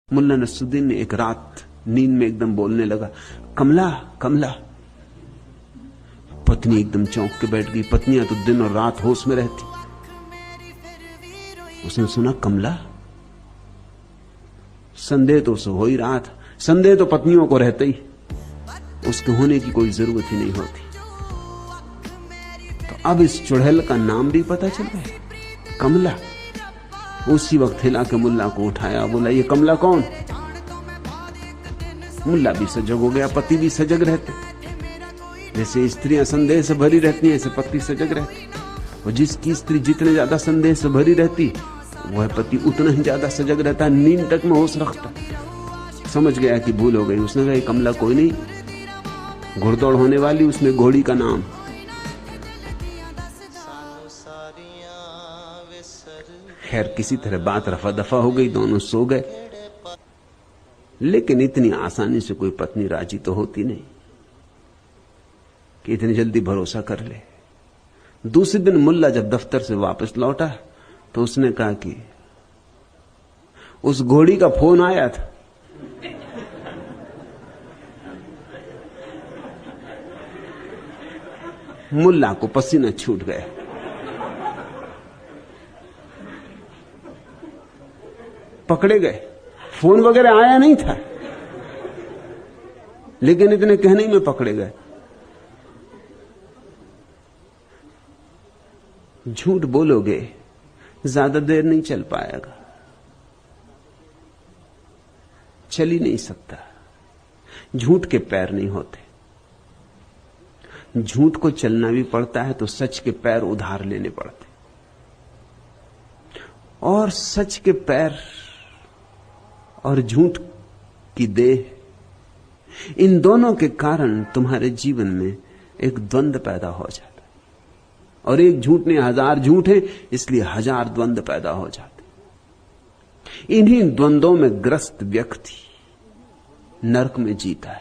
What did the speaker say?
मुल्ला नसरुद्दीन ने एक रात नींद में एकदम बोलने लगा, कमला कमला। पत्नी एकदम चौंक के बैठ गई। पत्नियां तो दिन और रात होश में रहती। उसने सुना कमला। संदेह तो उसे हो ही रहा था। संदेह तो पत्नियों को रहता ही, उसके होने की कोई जरूरत ही नहीं होती। तो अब इस चुड़ैल का नाम भी पता चल गया, कमला। उसी वक्त हिला के मुल्ला को उठाया, बोला ये कमला कौन? मुल्ला भी सजग हो गया, पति भी सजग रहते। जैसे स्त्रियां संदेह से भरी रहती हैं, ऐसे पति सजग रहते। और जिसकी स्त्री जितने ज्यादा संदेह से भरी रहती, वह पति उतना ही ज्यादा सजग रहता, नींद तक में होश रखता। समझ गया कि भूल हो गई। उसने कहा ये कमला कोई नहीं, घुड़दौड़ होने वाली, उसमें घोड़ी का नाम। खैर किसी तरह बात रफा दफा हो गई, दोनों सो गए। लेकिन इतनी आसानी से कोई पत्नी राजी तो होती नहीं कि इतनी जल्दी भरोसा कर ले। दूसरे दिन मुल्ला जब दफ्तर से वापस लौटा तो उसने कहा कि उस घोड़ी का फोन आया था। मुल्ला को पसीना छूट गया। पकड़े गए। फोन वगैरह आया नहीं था, लेकिन इतने कहने में पकड़े गए। झूठ बोलोगे ज्यादा देर नहीं चल पाएगा, चल ही नहीं सकता। झूठ के पैर नहीं होते। झूठ को चलना भी पड़ता है तो सच के पैर उधार लेने पड़ते। और सच के पैर और झूठ की देह, इन दोनों के कारण तुम्हारे जीवन में एक द्वंद्व पैदा हो जाता है। और एक झूठ ने हजार झूठ है, इसलिए हजार द्वंद्व पैदा हो जाते। इन्हीं द्वंद्वों में ग्रस्त व्यक्ति नरक में जीता है।